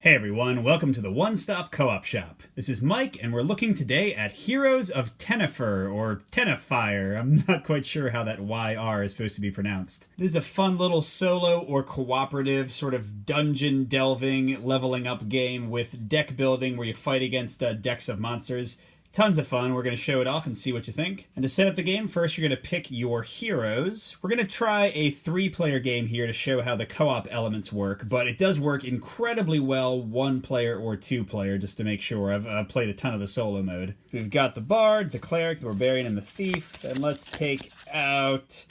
Hey everyone, welcome to the One Stop Co-op Shop. This is Mike, and we're looking today at Heroes of Tenefyr, or Tenefyr. I'm not quite sure how that YR is supposed to be pronounced. This is a fun little solo or cooperative sort of dungeon delving, leveling up game with deck building where you fight against decks of monsters. Tons of fun. We're going to show it off and see what you think. And to set up the game, first you're going to pick your heroes. We're going to try a 3-player game here to show how the co-op elements work, but it does work incredibly well 1-player or 2-player, just to make sure. I've played a ton of the solo mode. We've got the Bard, the Cleric, the Barbarian, and the Thief, and let's take out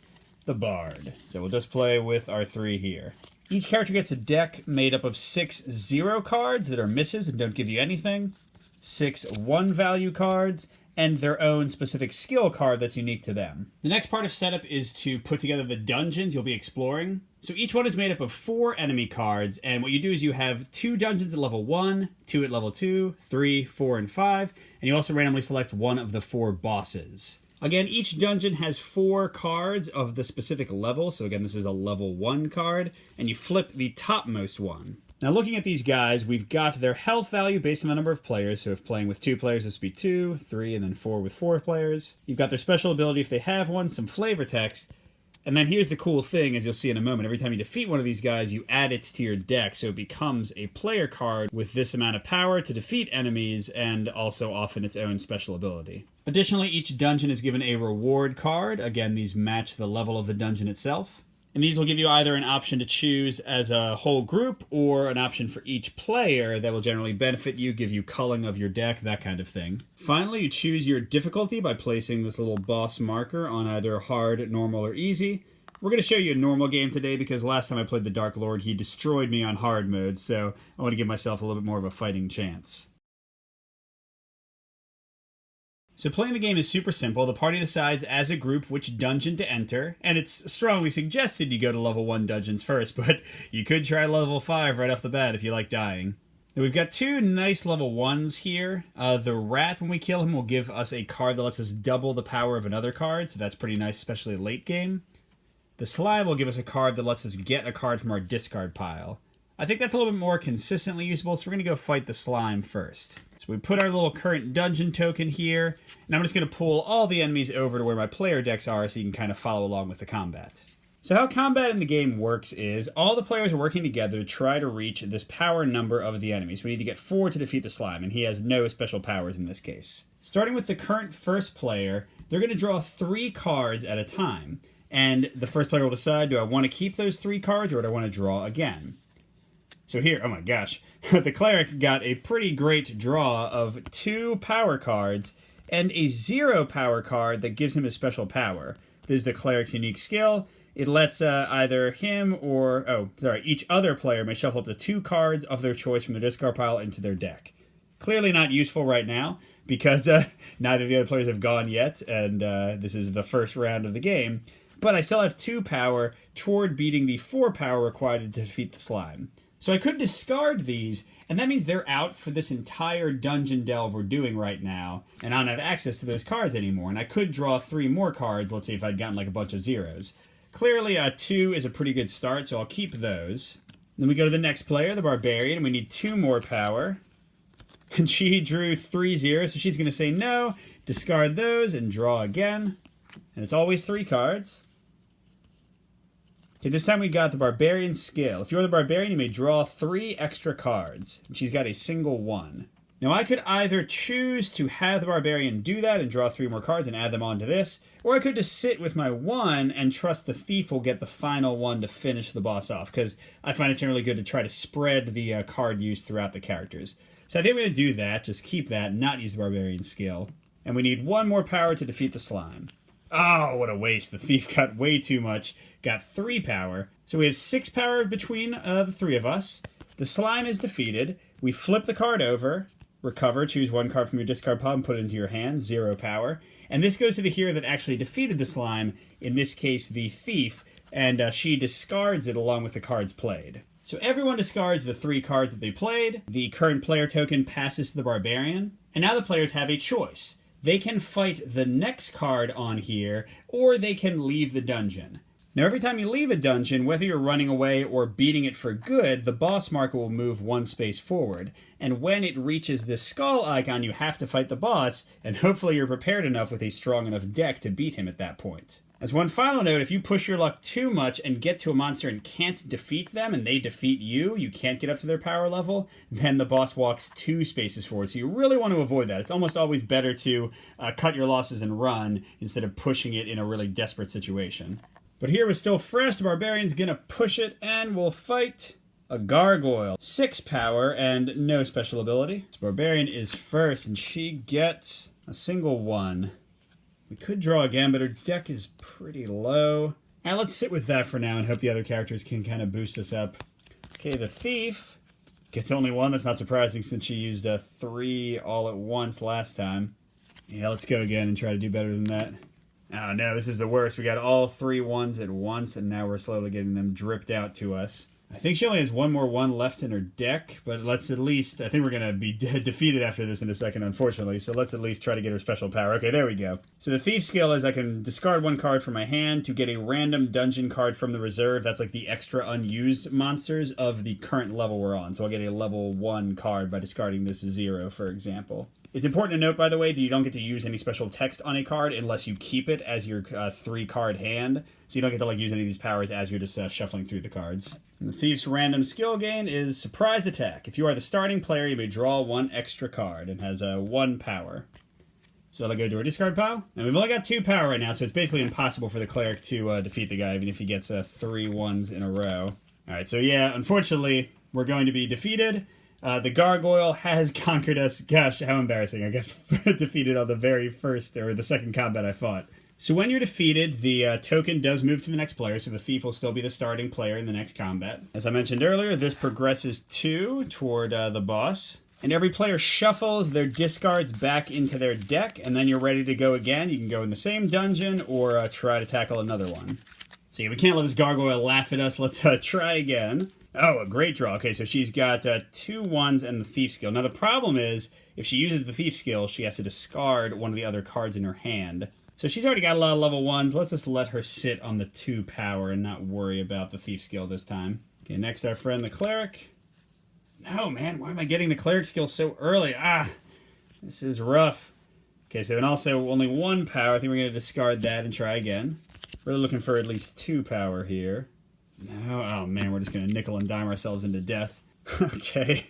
the Bard. So we'll just play with our 3 here. Each character gets a deck made up of 6 0 cards that are misses and don't give you anything, 6 1-value cards, and their own specific skill card that's unique to them. The next part of setup is to put together the dungeons you'll be exploring. So each one is made up of 4 enemy cards, and what you do is you have 2 dungeons at level 1, 2 at level 2, 3, 4, and 5, and you also randomly select one of the 4 bosses. Again, each dungeon has 4 cards of the specific level, so again, this is a level 1 card, and you flip the topmost one. Now looking at these guys, we've got their health value based on the number of players, so if playing with 2 players, this would be 2, 3, and then 4 with 4 players. You've got their special ability if they have one, some flavor text, and then here's the cool thing, as you'll see in a moment, every time you defeat one of these guys, you add it to your deck, so it becomes a player card with this amount of power to defeat enemies, and also often its own special ability. Additionally, each dungeon is given a reward card. Again, these match the level of the dungeon itself. And these will give you either an option to choose as a whole group or an option for each player that will generally benefit you, give you culling of your deck, that kind of thing. Finally, you choose your difficulty by placing this little boss marker on either hard, normal, or easy. We're going to show you a normal game today because last time I played the Dark Lord, he destroyed me on hard mode, so I want to give myself a little bit more of a fighting chance. So playing the game is super simple. The party decides as a group which dungeon to enter, and it's strongly suggested you go to level 1 dungeons first, but you could try level 5 right off the bat if you like dying. Now we've got 2 nice level 1s here. The Rat, when we kill him, will give us a card that lets us double the power of another card, so that's pretty nice, especially late game. The Slime will give us a card that lets us get a card from our discard pile. I think that's a little bit more consistently usable, so we're going to go fight the Slime first. So we put our little current dungeon token here, and I'm just going to pull all the enemies over to where my player decks are so you can kind of follow along with the combat. So how combat in the game works is all the players are working together to try to reach this power number of the enemies. We need to get 4 to defeat the Slime, and he has no special powers in this case. Starting with the current first player, they're going to draw 3 cards at a time, and the first player will decide, do I want to keep those 3 cards or do I want to draw again? So here, oh my gosh, the Cleric got a pretty great draw of 2 power cards and a 0 power card that gives him a special power. This is the Cleric's unique skill. It lets either him or, each other player may shuffle up to 2 cards of their choice from their discard pile into their deck. Clearly not useful right now because neither of the other players have gone yet, and this is the first round of the game. But I still have 2 power toward beating the 4 power required to defeat the Slime. So I could discard these, and that means they're out for this entire dungeon delve we're doing right now, and I don't have access to those cards anymore, and I could draw 3 more cards, let's say if I'd gotten like a bunch of 0s. Clearly, 2 is a pretty good start, so I'll keep those. Then we go to the next player, the Barbarian, and we need 2 more power. And she drew 3 0s, so she's going to say no, discard those, and draw again. And it's always 3 cards. Okay, this time we got the Barbarian skill. If you're the Barbarian, you may draw 3 extra cards. And she's got a single 1. Now I could either choose to have the Barbarian do that and draw 3 more cards and add them onto this, or I could just sit with my 1 and trust the Thief will get the final 1 to finish the boss off, because I find it's generally good to try to spread the card use throughout the characters. So I think I'm going to do that, just keep that, not use the Barbarian skill. And we need 1 more power to defeat the Slime. Oh, what a waste. The Thief got way too much. Got 3 power. So we have 6 power between the 3 of us. The Slime is defeated. We flip the card over, recover, choose 1 card from your discard pile and put it into your hand, 0 power. And this goes to the hero that actually defeated the Slime, in this case the Thief, and she discards it along with the cards played. So everyone discards the 3 cards that they played. The current player token passes to the Barbarian, and now the players have a choice. They can fight the next card on here, or they can leave the dungeon. Now, every time you leave a dungeon, whether you're running away or beating it for good, the boss marker will move one space forward. And when it reaches this skull icon, you have to fight the boss, and hopefully you're prepared enough with a strong enough deck to beat him at that point. As one final note, if you push your luck too much and get to a monster and can't defeat them, and they defeat you, you can't get up to their power level, then the boss walks 2 spaces forward. So you really want to avoid that. It's almost always better to cut your losses and run instead of pushing it in a really desperate situation. But here we're still fresh. The Barbarian's gonna push it, and we'll fight a Gargoyle. 6 power and no special ability. So Barbarian is first, and she gets a single 1. We could draw again, but her deck is pretty low. Let's sit with that for now and hope the other characters can kind of boost us up. Okay, the Thief gets only 1. That's not surprising since she used a 3 all at once last time. Yeah, let's go again and try to do better than that. Oh no, this is the worst. We got all 3 1s at once, and now we're slowly getting them dripped out to us. I think she only has 1 more 1 left in her deck, but let's at least... I think we're going to be defeated after this in a second, unfortunately, so let's at least try to get her special power. Okay, there we go. So the Thief skill is I can discard 1 card from my hand to get a random dungeon card from the reserve. That's like the extra unused monsters of the current level we're on. So I'll get a level 1 card by discarding this 0, for example. It's important to note, by the way, that you don't get to use any special text on a card unless you keep it as your 3-card hand. So you don't get to use any of these powers as you're just shuffling through the cards. And the Thief's random skill gain is Surprise Attack. If you are the starting player, you may draw 1 extra card and has 1 power. So I'll go to our discard pile. And we've only got 2 power right now, so it's basically impossible for the cleric to defeat the guy, even if he gets 3 1s in a row. Alright, so yeah, unfortunately, we're going to be defeated. The Gargoyle has conquered us. Gosh, how embarrassing. I got defeated on the very first, or the second combat I fought. So when you're defeated, the token does move to the next player, so the Thief will still be the starting player in the next combat. As I mentioned earlier, this progresses 2 toward the boss. And every player shuffles their discards back into their deck, and then you're ready to go again. You can go in the same dungeon, or try to tackle another one. So yeah, we can't let this Gargoyle laugh at us. Let's try again. Oh, a great draw. Okay, so she's got 2 1s and the Thief skill. Now the problem is, if she uses the Thief skill, she has to discard one of the other cards in her hand. So she's already got a lot of level 1s. Let's just let her sit on the 2 power and not worry about the Thief skill this time. Okay, next our friend the Cleric. No, man, why am I getting the Cleric skill so early? This is rough. Okay, so and also only 1 power. I think we're going to discard that and try again. We're looking for at least 2 power here. No, oh man, we're just going to nickel and dime ourselves into death. Okay.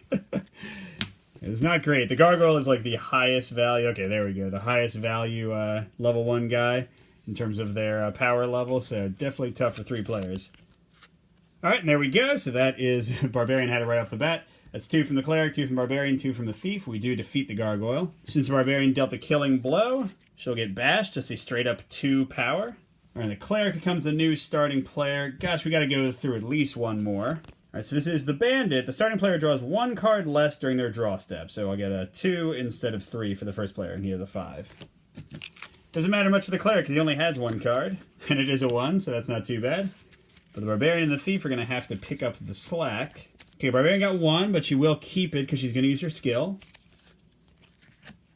It's not great. The Gargoyle is like the highest value. Okay, there we go. The highest value level 1 guy in terms of their power level. So definitely tough for 3 players. Alright, and there we go. So that is Barbarian had it right off the bat. That's 2 from the Cleric, 2 from Barbarian, 2 from the Thief. We do defeat the Gargoyle. Since Barbarian dealt the killing blow, she'll get bashed. Just a straight up 2 power. Alright, the Cleric becomes the new starting player. Gosh, we got to go through at least 1 more. Alright, so this is the Bandit. The starting player draws 1 card less during their draw step. So I'll get a 2 instead of 3 for the first player, and here's a 5. Doesn't matter much for the Cleric because he only has 1 card, and it is a 1, so that's not too bad. But the Barbarian and the Thief are going to have to pick up the slack. Okay, Barbarian got 1, but she will keep it because she's going to use her skill.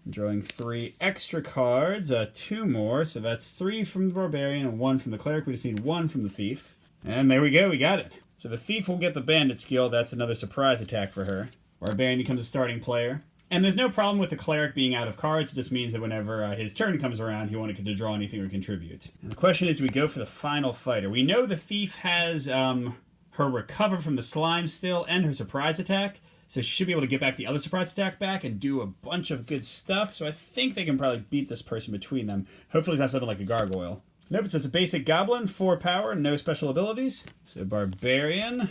Drawing 3 extra cards, 2 more, so that's 3 from the Barbarian and 1 from the Cleric. We just need 1 from the Thief. And there we go, we got it. So the Thief will get the Bandit skill. That's another surprise attack for her. Barbarian becomes a starting player. And there's no problem with the Cleric being out of cards. It just means that whenever his turn comes around, he won't get to draw anything or contribute. And the question is, do we go for the final fighter? We know the Thief has her recover from the slime still and her surprise attack. So she should be able to get back the other surprise attack back and do a bunch of good stuff. So I think they can probably beat this person between them. Hopefully it's not something like a Gargoyle. Nope, it's just a basic Goblin, 4 power, no special abilities. So Barbarian.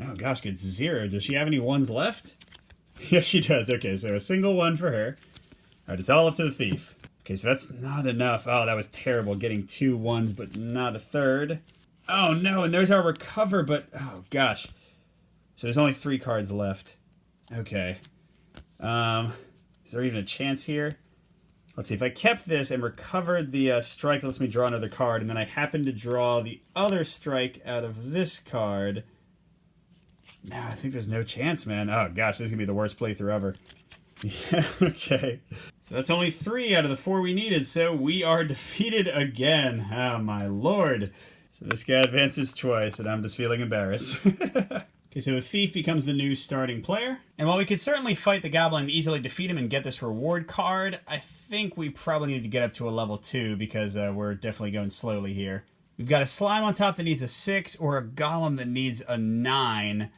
Oh gosh, gets 0. Does she have any 1s left? Yes, she does. Okay, so a single 1 for her. Alright, it's all up to the Thief. Okay, so that's not enough. Oh, that was terrible. Getting 2 1s, but not a 3rd. Oh no, and there's our recover, but oh gosh. So there's only 3 cards left. Okay. Is there even a chance here? Let's see, if I kept this and recovered the strike that lets me draw another card, and then I happen to draw the other strike out of this card... No, I think there's no chance, man. Oh gosh, this is going to be the worst playthrough ever. Yeah, okay. That's only 3 out of the 4 we needed, so we are defeated again. Oh my lord. So this guy advances twice, and I'm just feeling embarrassed. Okay, so the thief becomes the new starting player. And while we could certainly fight the goblin and easily defeat him and get this reward card, I think we probably need to get up to a level 2 because we're definitely going slowly here. We've got a slime on top that needs a 6 or a golem that needs a 9.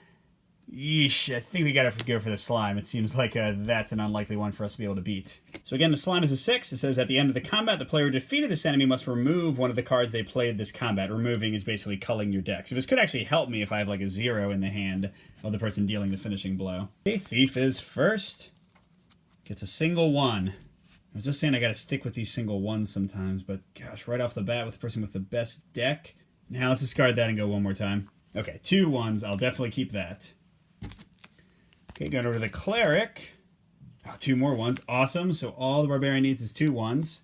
Yeesh, I think we gotta go for the slime. It seems like that's an unlikely one for us to be able to beat. So again, the slime is a 6. It says at the end of the combat, the player who defeated this enemy must remove one of the cards they played this combat. Removing is basically culling your deck. So this could actually help me if I have like a 0 in the hand of the person dealing the finishing blow. Okay, thief is first. Gets a single 1. I was just saying I gotta stick with these single 1s sometimes, but gosh, right off the bat with the person with the best deck. Now let's discard that and go one more time. Okay, 2 1s. I'll definitely keep that. Okay, going over to the cleric. Oh, 2 more 1s. Awesome. So all the barbarian needs is 2 1s.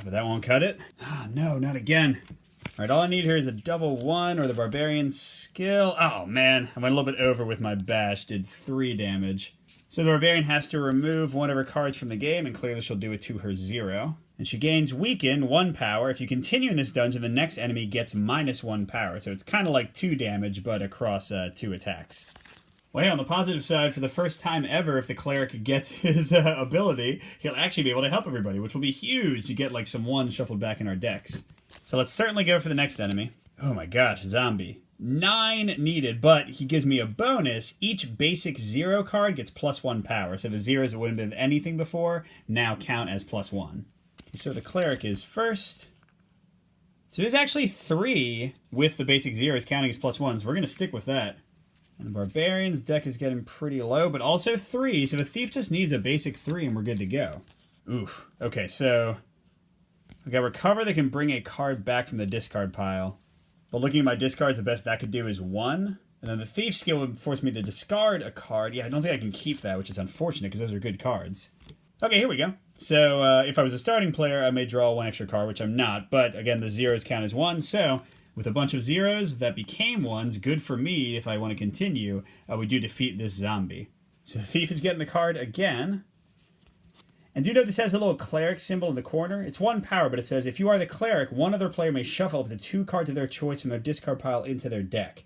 But that won't cut it. Ah, no, not again. All right, all I need here is a double 1 or the barbarian skill. Oh, man. I went a little bit over with my bash. Did 3 damage. So the barbarian has to remove one of her cards from the game, and clearly she'll do it to her 0. And she gains weaken 1 power. If you continue in this dungeon, the next enemy gets -1 power. So it's kind of like 2 damage, but across 2 attacks. Well, hey, on the positive side, for the first time ever, if the cleric gets his ability, he'll actually be able to help everybody, which will be huge to get like some 1s shuffled back in our decks. So let's certainly go for the next enemy. Oh my gosh, zombie. 9 needed, but he gives me a bonus. Each basic 0 card gets +1 power. So the 0s that wouldn't have been anything before now count as +1. So the cleric is first. So there's actually 3 with the basic 0s counting as +1s. We're going to stick with that. And the barbarian's deck is getting pretty low, but also 3. So the thief just needs a basic 3 and we're good to go. Oof. Okay, so we got recover that can bring a card back from the discard pile. But looking at my discards, the best that could do is 1. And then the thief skill would force me to discard a card. Yeah, I don't think I can keep that, which is unfortunate because those are good cards. Okay, here we go. So if I was a starting player, I may draw 1 extra card, which I'm not. But again, the 0s count as 1, so with a bunch of 0s that became 1s, good for me if I want to continue, we do defeat this zombie. So the thief is getting the card again. And do you know this has a little cleric symbol in the corner? It's 1 power, but it says, if you are the cleric, one other player may shuffle up to 2 cards of their choice from their discard pile into their deck.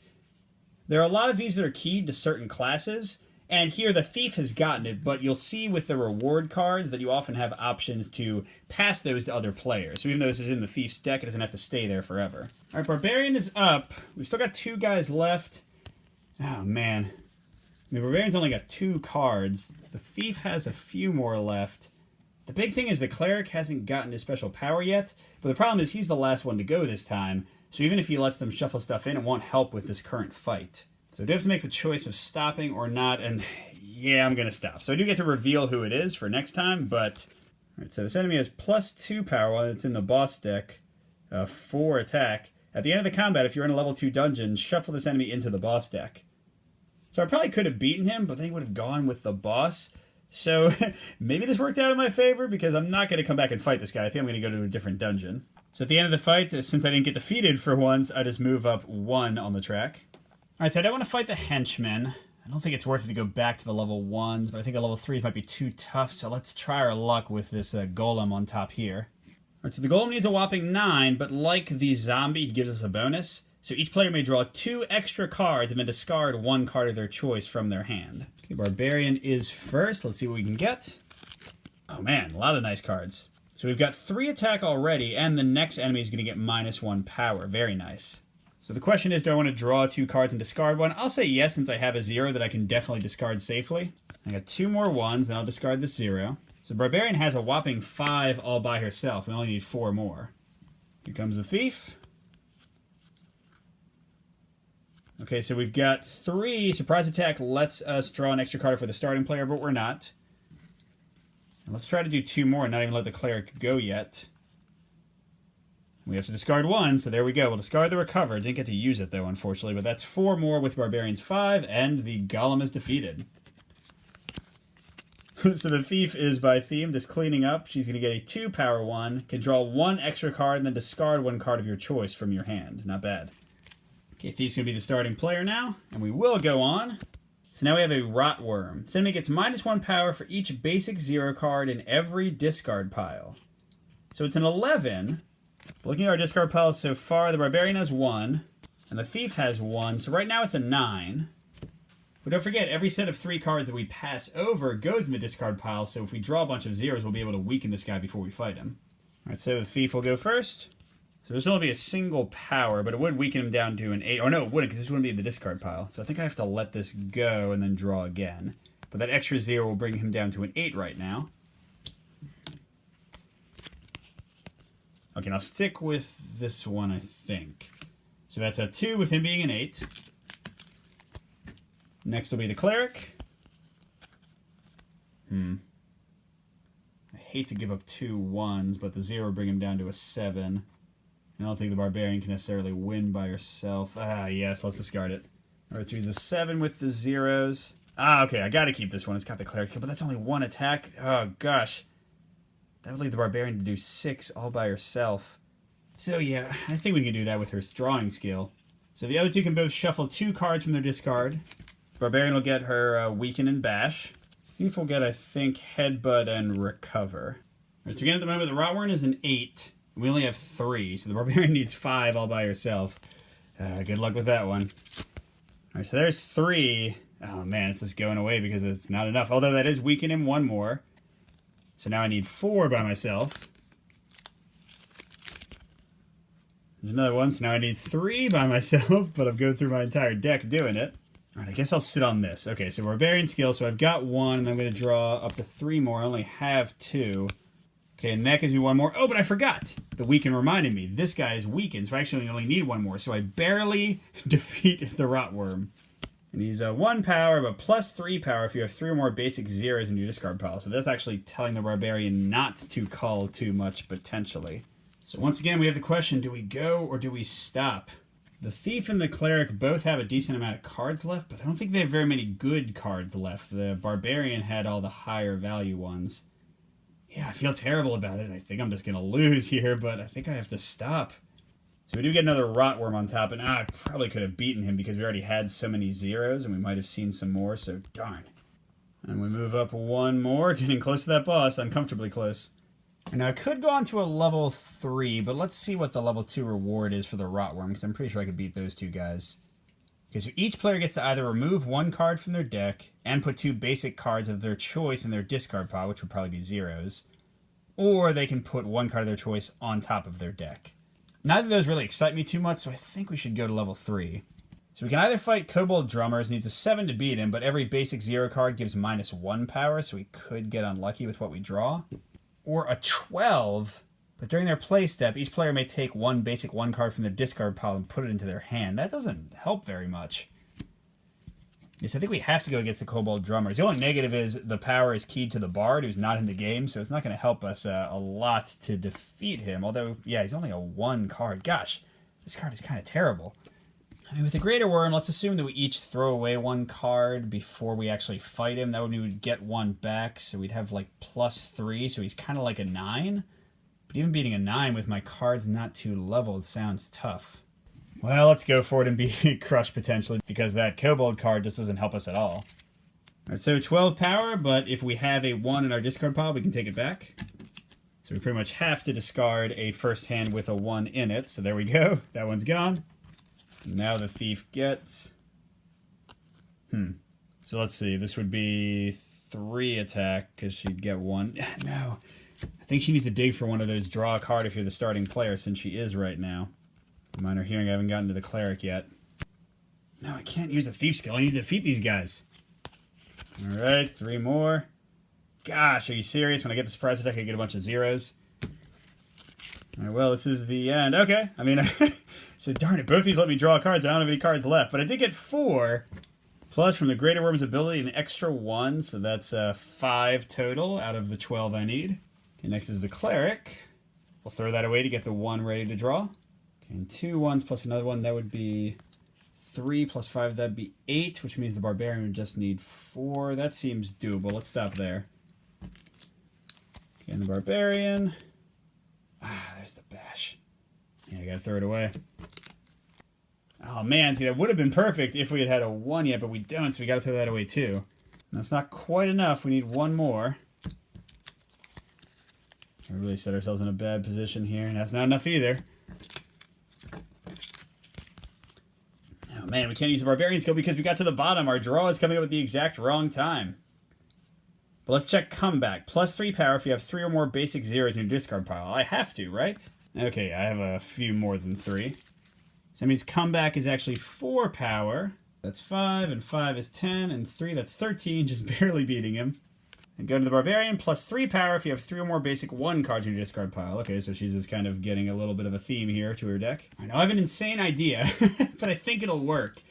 There are a lot of these that are keyed to certain classes, and here the thief has gotten it, but you'll see with the reward cards that you often have options to pass those to other players. So even though this is in the thief's deck, it doesn't have to stay there forever. All right, barbarian is up. We've still got 2 guys left. Oh, man. I mean, barbarian's only got 2 cards. The thief has a few more left. The big thing is the cleric hasn't gotten his special power yet, but the problem is he's the last one to go this time, so even if he lets them shuffle stuff in, it won't help with this current fight. So I do have to make the choice of stopping or not, and yeah, I'm going to stop. So I do get to reveal who it is for next time, but... Alright, so this enemy has +2 power while it's in the boss deck, 4 attack. At the end of the combat, if you're in a level 2 dungeon, shuffle this enemy into the boss deck. So I probably could have beaten him, but then he would have gone with the boss. So maybe this worked out in my favor, because I'm not going to come back and fight this guy. I think I'm going to go to a different dungeon. So at the end of the fight, since I didn't get defeated for once, I just move up 1 on the track. Alright, so I don't want to fight the henchmen. I don't think it's worth it to go back to the level 1s, but I think a level 3s might be too tough, so let's try our luck with this golem on top here. Alright, so the golem needs a whopping 9, but like the zombie, he gives us a bonus. So each player may draw 2 extra cards and then discard 1 card of their choice from their hand. Okay, barbarian is first. Let's see what we can get. Oh man, a lot of nice cards. So we've got 3 attack already, and the next enemy is going to get -1 power. Very nice. So the question is, do I want to draw 2 cards and discard 1? I'll say yes, since I have a 0 that I can definitely discard safely. I got 2 more 1s, then I'll discard the 0. So Barbarian has a whopping 5 all by herself. We only need 4 more. Here comes the Thief. Okay, so we've got 3. Surprise attack lets us draw an extra card for the starting player, but we're not. And let's try to do 2 more and not even let the cleric go yet. We have to discard 1, so there we go. We'll discard the recover. Didn't get to use it, though, unfortunately, but that's 4 more with Barbarian's 5, and the Golem is defeated. So the Thief is by theme, just cleaning up. She's going to get a 2 power 1, can draw 1 extra card, and then discard 1 card of your choice from your hand. Not bad. Okay, Thief's going to be the starting player now, and we will go on. So now we have a Rotworm. This enemy gets -1 power for each basic 0 card in every discard pile. So it's an 11. Looking at our discard piles so far, the Barbarian has 1, and the Thief has 1, so right now it's a 9. But don't forget, every set of 3 cards that we pass over goes in the discard pile, so if we draw a bunch of zeros, we'll be able to weaken this guy before we fight him. Alright, so the Thief will go first. So this will only be a single power, but it would weaken him down to an 8. Oh no, it wouldn't, because this wouldn't be in the discard pile. So I think I have to let this go and then draw again. But that extra 0 will bring him down to an 8 right now. Okay, now stick with this one, I think. So that's a 2 with him being an 8. Next will be the Cleric. I hate to give up 2 1s, but the 0 will bring him down to a 7. I don't think the Barbarian can necessarily win by herself. Yes, let's discard it. Alright, so he's a 7 with the 0s. Okay, I gotta keep this one. It's got the Cleric skill, but that's only 1 attack. Oh, gosh. That would leave the Barbarian to do 6 all by herself. So yeah, I think we can do that with her drawing skill. So the other two can both shuffle 2 cards from their discard. Barbarian will get her Weaken and Bash. Thief will get, I think, Headbutt and Recover. Alright, so again, at the moment, the Rotworm is an 8. We only have 3, so the Barbarian needs 5 all by herself. Good luck with that one. Alright, so there's 3. Oh man, it's just going away because it's not enough. Although that is weaken him 1 more. So now I need 4 by myself. There's another one, so now I need 3 by myself, but I'm going through my entire deck doing it. Alright, I guess I'll sit on this. Okay, so Barbarian skill, so I've got 1, and I'm going to draw up to 3 more. I only have 2. Okay, and that gives me 1 more. Oh, but I forgot! The Weaken reminded me. This guy is weakened, so I actually only need 1 more. So I barely defeat the Rotworm. And he's 1 power, but plus 3 power if you have 3 or more basic 0s in your discard pile. So that's actually telling the Barbarian not to call too much, potentially. So once again, we have the question, do we go or do we stop? The Thief and the Cleric both have a decent amount of cards left, but I don't think they have very many good cards left. The Barbarian had all the higher value ones. Yeah, I feel terrible about it. I think I'm just going to lose here, but I think I have to stop. So we do get another Rotworm on top, and I probably could have beaten him because we already had so many 0s, and we might have seen some more, so darn. And we move up 1 more, getting close to that boss, uncomfortably close. And now I could go on to a level 3, but let's see what the level 2 reward is for the Rotworm, because I'm pretty sure I could beat those 2 guys. Okay, so each player gets to either remove 1 card from their deck and put 2 basic cards of their choice in their discard pile, which would probably be 0s, or they can put 1 card of their choice on top of their deck. Neither of those really excite me too much, so I think we should go to level 3. So we can either fight Kobold Drummers, needs a 7 to beat him, but every basic 0 card gives -1 power, so we could get unlucky with what we draw. Or a 12, but during their play step, each player may take 1 basic 1 card from their discard pile and put it into their hand. That doesn't help very much. Yes, I think we have to go against the Kobold Drummers. The only negative is the power is keyed to the Bard, who's not in the game, so it's not going to help us a lot to defeat him. Although, yeah, he's only a 1 card. Gosh, this card is kind of terrible. I mean, with the Greater Worm, let's assume that we each throw away 1 card before we actually fight him. That would mean we'd get 1 back, so we'd have, like, +3, so he's kind of like a 9. But even beating a 9 with my cards not too leveled sounds tough. Well, let's go for it and be crushed, potentially, because that Kobold card just doesn't help us at all. Alright, so 12 power, but if we have a 1 in our discard pile, we can take it back. So we pretty much have to discard a first hand with a 1 in it, so there we go. That one's gone. Now the Thief gets... So let's see. This would be 3 attack, because she'd get 1. No. I think she needs to dig for one of those draw a card if you're the starting player, since she is right now. Minor hearing, I haven't gotten to the Cleric yet. No, I can't use a Thief skill. I need to defeat these guys. Alright, 3 more. Gosh, are you serious? When I get the surprise attack, I get a bunch of 0s. Alright, well, this is the end. Okay, I mean... So darn it, both these let me draw cards. I don't have any cards left, but I did get 4. Plus, from the Greater Worm's ability, an extra 1, so that's 5 total out of the 12 I need. Okay, next is the Cleric. We'll throw that away to get the 1 ready to draw. Okay, and 2 1s plus another 1, that would be 3 plus 5, that'd be 8, which means the Barbarian would just need 4. That seems doable. Let's stop there. Okay, and the Barbarian. There's the Bash. Yeah, I gotta throw it away. Oh man, see, that would have been perfect if we had had a 1 yet, but we don't, so we gotta throw that away too. That's not quite enough. We need 1 more. We really set ourselves in a bad position here, and that's not enough either. Oh man, we can't use the Barbarian skill because we got to the bottom. Our draw is coming up at the exact wrong time. But let's check comeback. +3 power if you have 3 or more basic zeros in your discard pile. I have to, right? Okay, I have a few more than 3. So that means comeback is actually 4 power. That's 5, and 5 is 10, and 3, that's 13, just barely beating him. And go to the Barbarian, +3 power if you have 3 or more basic 1 cards in your discard pile. Okay, so she's just kind of getting a little bit of a theme here to her deck. I know I have an insane idea, but I think it'll work.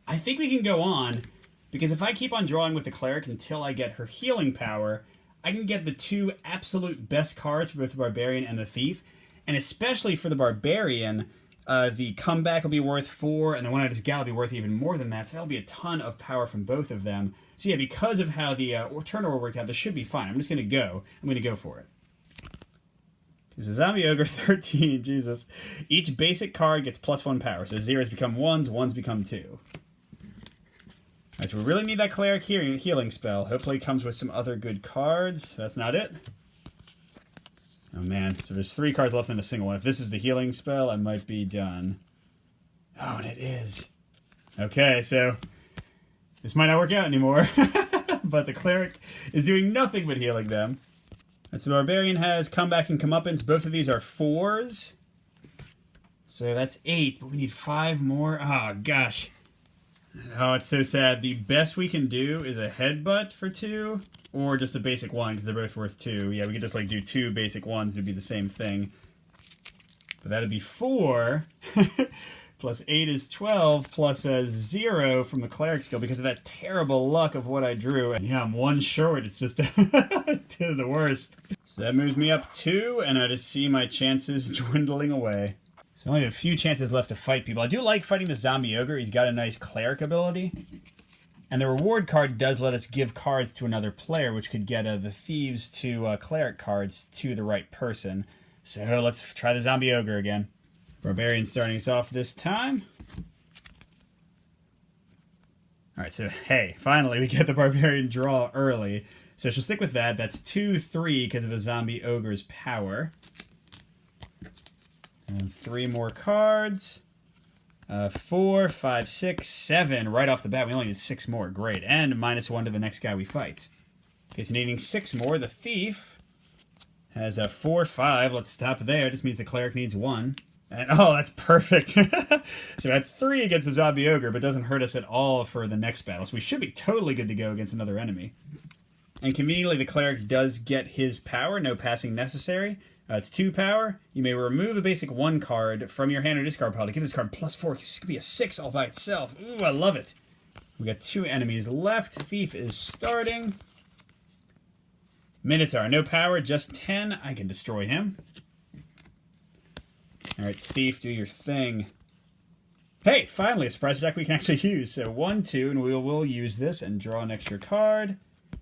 I think we can go on, because if I keep on drawing with the Cleric until I get her healing power, I can get the 2 absolute best cards for both the Barbarian and the Thief. And especially for the Barbarian, the comeback will be worth 4, and the One-Eyed Gal will be worth even more than that, so that'll be a ton of power from both of them. So yeah, because of how the turnover worked out, this should be fine. I'm just going to go. I'm going to go for it. There's a Zombie Ogre 13, Jesus. Each basic card gets +1 power, so zeros become 1s, 1s become 2. Alright, so we really need that Cleric healing spell. Hopefully it comes with some other good cards. That's not it. Oh man, so there's 3 cards left in a single one. If this is the healing spell, I might be done. Oh, and it is. Okay, so this might not work out anymore. But the Cleric is doing nothing but healing them. And so the Barbarian has comeback and comeuppance. Both of these are 4s. So that's 8, but we need 5 more. Oh, gosh. Oh, it's so sad. The best we can do is a headbutt for 2. Or just a basic 1, because they're both worth 2. Yeah, we could just like do 2 basic 1s to be the same thing. But that'd be 4. Plus 8 is 12, plus a 0 from the Cleric skill because of that terrible luck of what I drew. And yeah, I'm 1 short. It's just to the worst. So that moves me up 2, and I just see my chances dwindling away. So I only have a few chances left to fight people. I do like fighting the Zombie Ogre. He's got a nice Cleric ability. And the reward card does let us give cards to another player, which could get the Thieves to Cleric cards to the right person. So let's try the Zombie Ogre again. Barbarian starting us off this time. Alright, so hey, finally we get the Barbarian draw early. So she'll stick with that. That's 2-3 because of a Zombie Ogre's power. And 3 more cards. 4, 5, 6, 7 right off the bat. We only need 6 more. Great. And -1 to the next guy we fight. Okay, so needing 6 more. The Thief has a 4, 5. Let's stop there. This means the Cleric needs 1. And oh, that's perfect. So that's 3 against the Zombie Ogre, but doesn't hurt us at all for the next battle. So we should be totally good to go against another enemy. And conveniently, the Cleric does get his power. No passing necessary. It's 2 power. You may remove a basic 1 card from your hand or discard pile to give this card +4. This could be a 6 all by itself. Ooh, I love it. We got 2 enemies left. Thief is starting. Minotaur, no power, just 10. I can destroy him. Alright, Thief, do your thing. Hey, finally, a surprise attack we can actually use. So 1, 2, and we will use this and draw an extra card.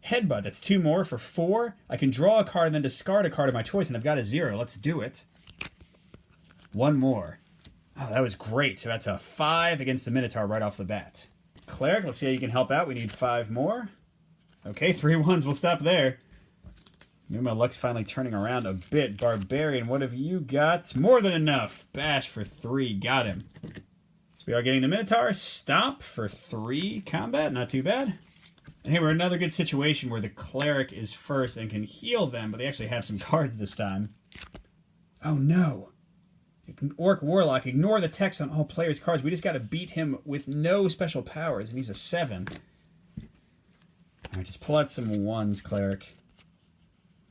Headbutt, that's 2 more for 4. I can draw a card and then discard a card of my choice, and I've got a 0. Let's do it. 1 more. Oh, that was great. So that's a 5 against the Minotaur right off the bat. Cleric, let's see how you can help out. We need 5 more. Okay, 3 1s. We'll stop there. Maybe my luck's finally turning around a bit. Barbarian, what have you got? More than enough. Bash for 3. Got him. So we are getting the Minotaur. Stomp for 3. Combat, not too bad. And here we're in another good situation where the Cleric is first and can heal them, but they actually have some cards this time. Oh no. Orc Warlock, ignore the text on all players' cards. We just got to beat him with no special powers, and he's a 7. Alright, just pull out some 1s, Cleric.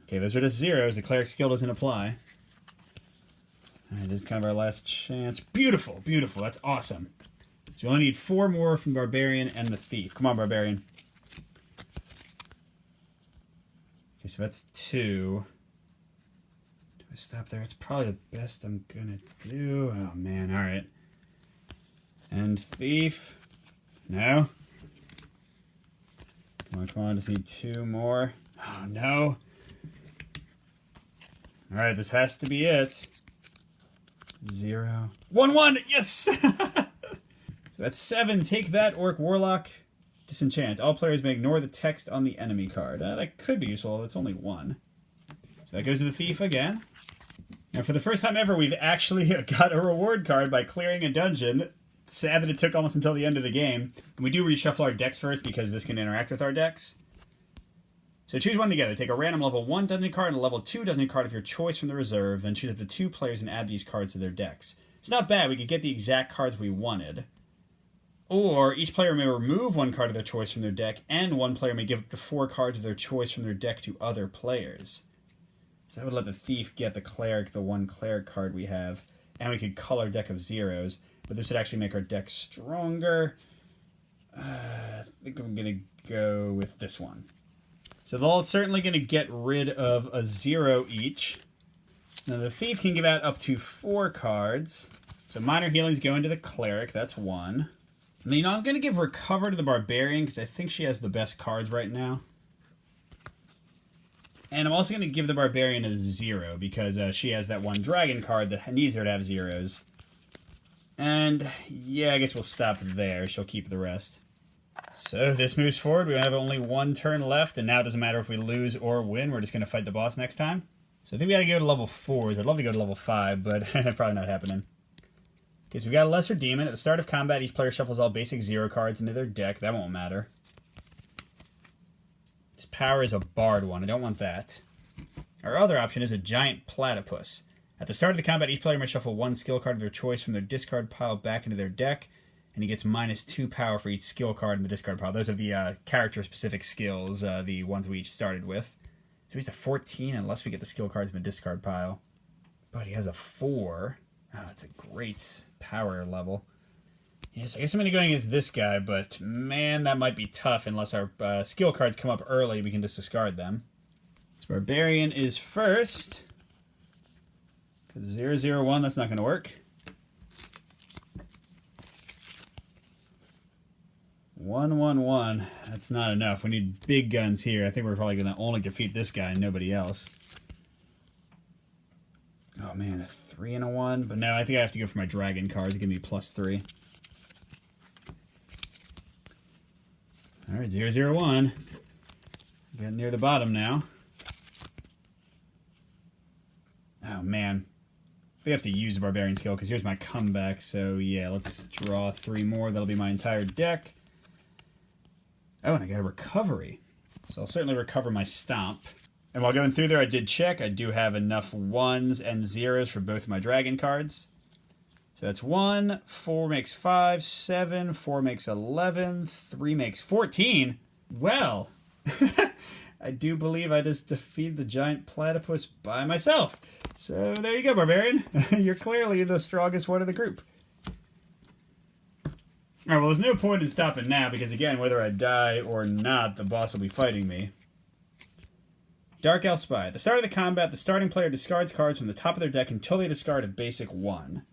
Okay, those are just 0s. The Cleric skill doesn't apply. Alright, this is kind of our last chance. Beautiful, beautiful. That's awesome. So we only need 4 more from Barbarian and the Thief. Come on, Barbarian. Okay, so that's 2. Do I stop there? It's probably the best I'm gonna do. Oh, man. Alright. And Thief. No. Come on. Just need 2 more. Oh, no. Alright, this has to be it. 0. 1, 1! Yes! that's 7. Take that, Orc Warlock. Disenchant. All players may ignore the text on the enemy card. That could be useful. It's only 1. So that goes to the Thief again. Now, for the first time ever, we've actually got a reward card by clearing a dungeon. Sad that it took almost until the end of the game. And we do reshuffle our decks first because this can interact with our decks. So choose one together. Take a random level 1 dungeon card and a level 2 dungeon card of your choice from the reserve. Then choose up to 2 players and add these cards to their decks. It's not bad. We could get the exact cards we wanted. Or each player may remove 1 card of their choice from their deck, and 1 player may give up to 4 cards of their choice from their deck to other players. So that would let the Thief get the Cleric, the 1 Cleric card we have, and we could cull our deck of zeros. But this would actually make our deck stronger. I think I'm going to go with this one. So they're all certainly going to get rid of a 0 each. Now the Thief can give out up to 4 cards. So Minor Healings go into the Cleric, that's 1. And then, I'm going to give Recover to the Barbarian because I think she has the best cards right now. And I'm also going to give the Barbarian a 0 because she has that 1 Dragon card that needs her to have zeros. And yeah, I guess we'll stop there. She'll keep the rest. So this moves forward. We have only 1 turn left, and now it doesn't matter if we lose or win. We're just going to fight the boss next time. So I think we got to go to level 4s. I'd love to go to level 5, but probably not happening. Okay, so we got a Lesser Demon. At the start of combat, each player shuffles all basic 0 cards into their deck. That won't matter. This power is a Bard one. I don't want that. Our other option is a Giant Platypus. At the start of the combat, each player may shuffle 1 skill card of their choice from their discard pile back into their deck, and he gets -2 power for each skill card in the discard pile. Those are the character-specific skills, the ones we each started with. So he's a 14 unless we get the skill cards in the discard pile. But he has a 4. Oh, that's a great power level. Yes, I guess I'm going to go against this guy, but man, that might be tough unless our skill cards come up early. We can just discard them. So Barbarian is first. 0-0-1, that's not going to work. 1-1-1, that's not enough. We need big guns here. I think we're probably going to only defeat this guy and nobody else. Oh man, a 3 and a 1. But no, I think I have to go for my dragon cards to give me +3. Alright, 0-0-1. Getting near the bottom now. Oh man. We have to use the Barbarian skill because here's my comeback. So yeah, let's draw 3 more. That'll be my entire deck. Oh, and I got a recovery. So I'll certainly recover my Stomp. And while going through there, I did check. I do have enough 1s and 0s for both of my dragon cards. So that's 1, 4 makes 5, 7, 4 makes 11, 3 makes 14. Well, I do believe I just defeated the Giant Platypus by myself. So there you go, Barbarian. You're clearly the strongest one of the group. Alright, well, there's no point in stopping now, because again, whether I die or not, the boss will be fighting me. Dark Elf Spy. At the start of the combat, the starting player discards cards from the top of their deck until they discard a basic 1.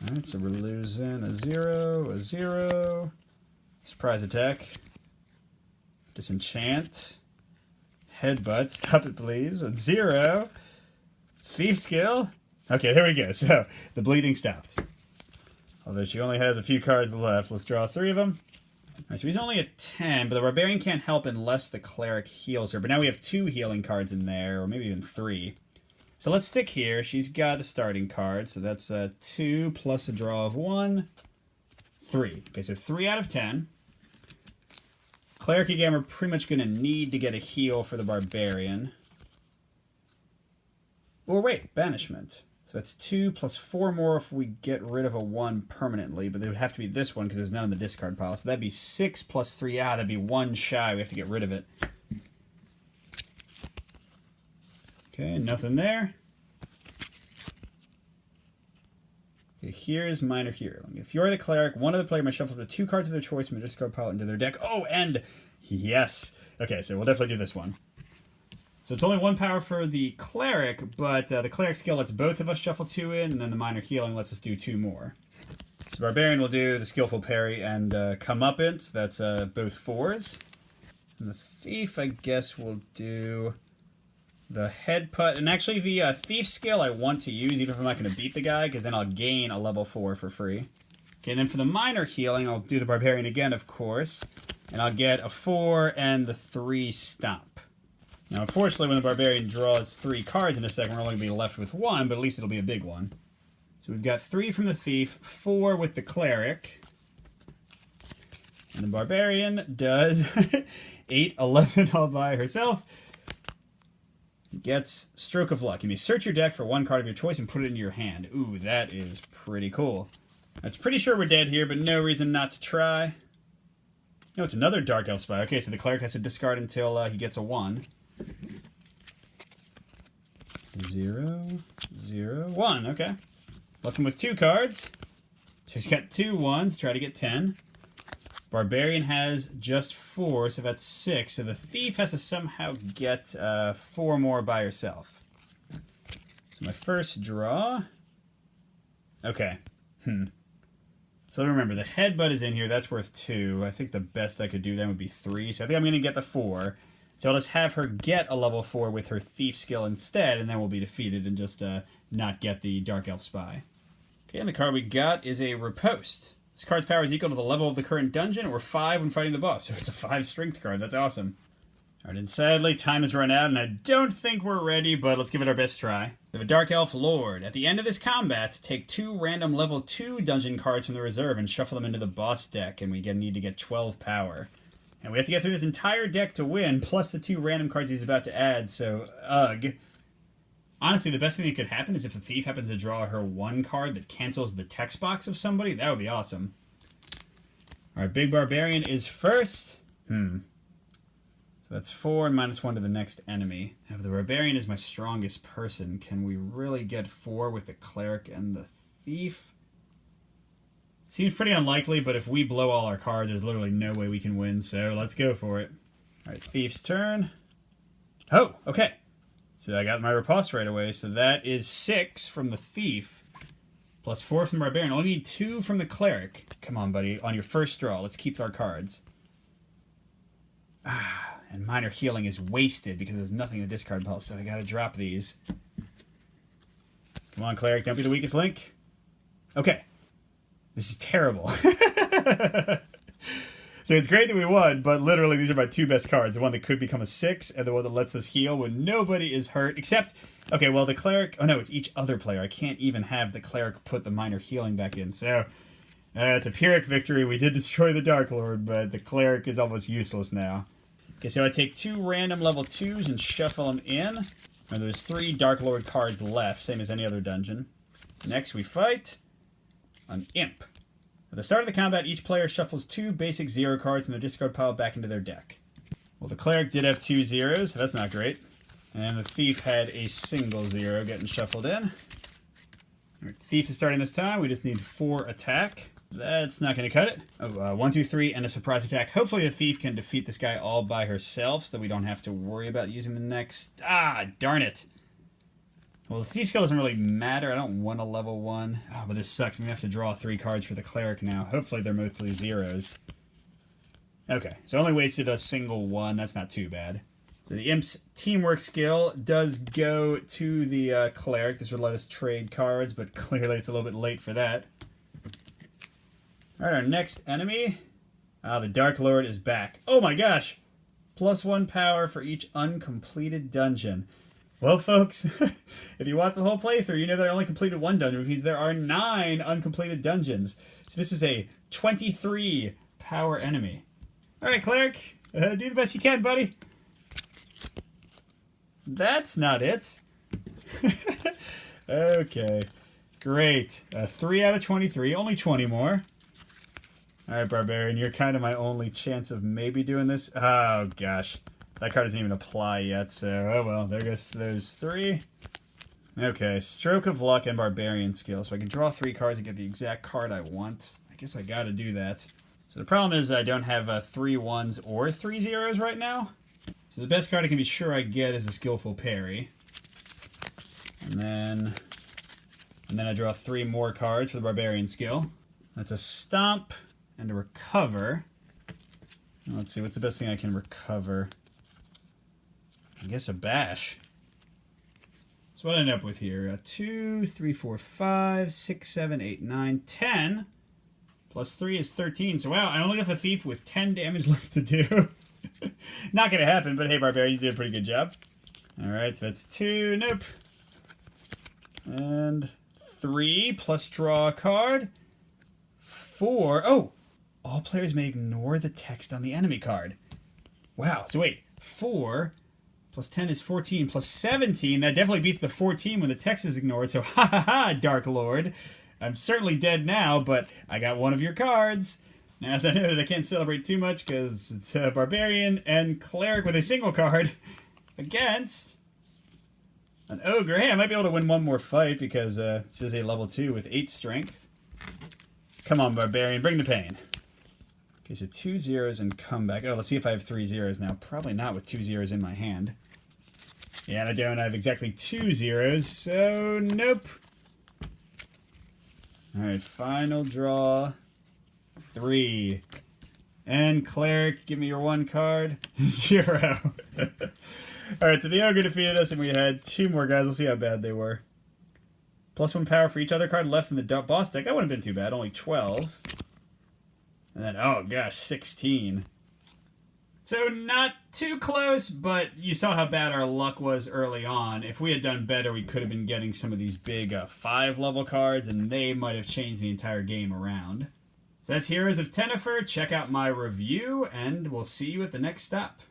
Alright, so we're losing a 0, a 0. Surprise attack. Disenchant. Headbutt. Stop it, please. A 0. Thief skill. Okay, there we go. So, the bleeding stopped. Although she only has a few cards left. Let's draw 3 of them. Alright, so he's only at 10, but the Barbarian can't help unless the Cleric heals her. But now we have 2 healing cards in there, or maybe even 3. So let's stick here. She's got a starting card, so that's 2 plus a draw of 1. 3. Okay, so 3 out of 10. Cleric again, we're pretty much going to need to get a heal for the Barbarian. Or wait, Banishment. So that's 2 plus 4 more if we get rid of a 1 permanently, but it would have to be this one because there's none in the discard pile. So that'd be 6 plus 3. Ah, that'd be 1 shy. We have to get rid of it. Okay, nothing there. Okay, here's Minor Healing. If you're the Cleric, one of the players may shuffle up to 2 cards of their choice from the discard pile into their deck. Oh, and yes! Okay, so we'll definitely do this one. So it's only 1 power for the Cleric, but the Cleric skill lets both of us shuffle 2 in, and then the Minor Healing lets us do 2 more. So Barbarian will do the Skillful Parry and Comeuppance. That's both 4s. And the Thief, I guess, will do the Headbutt. And actually, the Thief skill I want to use, even if I'm not going to beat the guy, because then I'll gain a level 4 for free. Okay, and then for the minor healing, I'll do the Barbarian again, of course. And I'll get a 4 and the 3 stomp. Now, unfortunately, when the Barbarian draws 3 cards in a second, we're only going to be left with 1, but at least it'll be a big one. So we've got 3 from the Thief, 4 with the Cleric. And the Barbarian does 8, 11 all by herself. Gets Stroke of Luck. You may search your deck for 1 card of your choice and put it in your hand. Ooh, that is pretty cool. That's pretty sure we're dead here, but no reason not to try. No, it's another Dark Elf Spy. Okay, so the Cleric has to discard until he gets a 1. 0, 0, 1. Okay. Left him with 2 cards. So he's got 2 1s. Try to get 10. Barbarian has just 4, so that's 6. So the Thief has to somehow get 4 more by herself. So my first draw. Okay. So remember, the Headbutt is in here. That's worth 2. I think the best I could do then would be 3. So I think I'm going to get the 4. So I'll just have her get a level 4 with her Thief skill instead, and then we'll be defeated and just not get the Dark Elf Spy. Okay, and the card we got is a Riposte. This card's power is equal to the level of the current dungeon, or 5 when fighting the boss. So it's a 5 strength card. That's awesome. Alright, and sadly, time has run out, and I don't think we're ready, but let's give it our best try. We have a Dark Elf Lord. At the end of this combat, take 2 random level 2 dungeon cards from the reserve and shuffle them into the boss deck, and we need to get 12 power. And we have to get through this entire deck to win, plus the 2 random cards he's about to add, so ugh. Honestly, the best thing that could happen is if the Thief happens to draw her 1 card that cancels the text box of somebody. That would be awesome. Alright, Big Barbarian is first. So that's 4 and -1 to the next enemy. If the Barbarian is my strongest person, can we really get 4 with the Cleric and the Thief? Seems pretty unlikely, but if we blow all our cards, there's literally no way we can win, so let's go for it. Alright, Thief's turn. Oh, okay. So I got my riposte right away, so that is 6 from the Thief, plus 4 from the Barbarian. Only need 2 from the Cleric. Come on, buddy, on your first draw, let's keep our cards. And minor healing is wasted because there's nothing in the discard pile, so I gotta drop these. Come on, Cleric, don't be the weakest link. Okay. This is terrible. So it's great that we won, but literally these are my 2 best cards. The one that could become a 6, and the one that lets us heal when nobody is hurt, except... Okay, well, the Cleric... Oh, no, it's each other player. I can't even have the Cleric put the minor healing back in, so... it's a Pyrrhic victory. We did destroy the Dark Lord, but the Cleric is almost useless now. Okay, so I take 2 random level 2s and shuffle them in. And there's 3 Dark Lord cards left, same as any other dungeon. Next, we fight an Imp. At the start of the combat, each player shuffles 2 basic 0 cards from their discard pile back into their deck. Well, the Cleric did have 2 zeros, so that's not great. And the Thief had a single 0 getting shuffled in. Right, Thief is starting this time. We just need 4 attack. That's not going to cut it. Oh, 1, 2, 3, and a surprise attack. Hopefully the Thief can defeat this guy all by herself, so that we don't have to worry about using the next... Ah, darn it. Well, the Thief skill doesn't really matter. I don't want a level 1. Oh, but this sucks. We have to draw 3 cards for the Cleric now. Hopefully they're mostly 0s. Okay, so only wasted a single 1. That's not too bad. So the Imp's teamwork skill does go to the Cleric. This would let us trade cards, but clearly it's a little bit late for that. Alright, our next enemy. The Dark Lord is back. Oh my gosh! +1 power for each uncompleted dungeon. Well, folks, if you watch the whole playthrough, you know that I only completed 1 dungeon, which means there are 9 uncompleted dungeons. So this is a 23 power enemy. Alright, Cleric, do the best you can, buddy. That's not it. Okay, great. 3 out of 23, only 20 more. Alright, Barbarian, you're kind of my only chance of maybe doing this. Oh, gosh. That card doesn't even apply yet, so, oh well, there goes those 3. Okay, Stroke of Luck and Barbarian skill. So I can draw 3 cards and get the exact card I want. I guess I gotta do that. So the problem is I don't have 3 1s or 3 zeros right now. So the best card I can be sure I get is a Skillful Parry. And then I draw 3 more cards for the Barbarian skill. That's a Stomp and a Recover. Let's see, what's the best thing I can recover? I guess a Bash. So what I end up with here? 2, 3, 4, 5, 6, 7, 8, 9, 10. Plus 3 is 13. So, wow, I only have a thief with 10 damage left to do. Not going to happen, but hey, Barbarian, you did a pretty good job. Alright, so that's 2. Nope. And 3 plus draw a card. 4. Oh! All players may ignore the text on the enemy card. Wow, so wait. 4 plus 10 is 14 plus 17. That definitely beats the 14 when the text is ignored. So, ha ha ha, Dark Lord. I'm certainly dead now, but I got one of your cards. Now, as I noted, I can't celebrate too much because it's a Barbarian and Cleric with a single card against an Ogre. Hey, I might be able to win one more fight because this is a level 2 with 8 strength. Come on, Barbarian, bring the pain. Okay, so 2 zeros and comeback. Oh, let's see if I have 3 zeros now. Probably not with 2 zeros in my hand. Yeah, and I don't. I have exactly 2 zeros, so nope. Alright, final draw. 3. And Cleric, give me your 1 card. 0. Alright, so the Ogre defeated us, and we had 2 more guys. Let's see how bad they were. +1 power for each other card left in the boss deck. That wouldn't have been too bad. Only 12. And then, oh gosh, 16. So not too close, but you saw how bad our luck was early on. If we had done better, we could have been getting some of these big 5-level cards, and they might have changed the entire game around. So that's Heroes of Tenefyr. Check out my review, and we'll see you at the next stop.